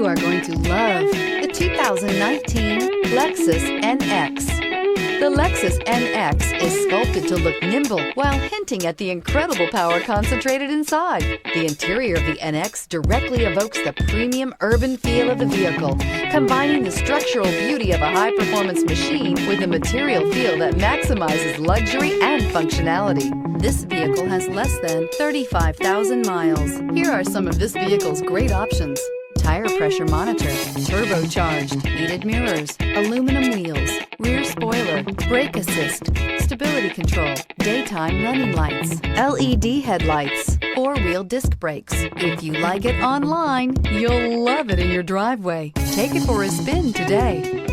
You are going to love the 2019 Lexus NX. The Lexus NX is sculpted to look nimble while hinting at the incredible power concentrated inside. The interior of the NX directly evokes the premium urban feel of the vehicle, combining the structural beauty of a high-performance machine with a material feel that maximizes luxury and functionality. This vehicle has less than 35,000 miles. Here are some of this vehicle's great options: tire pressure monitor, turbocharged, heated mirrors, aluminum wheels, rear spoiler, brake assist, stability control, daytime running lights, LED headlights, four-wheel disc brakes. If you like it online, you'll love it in your driveway. Take it for a spin today.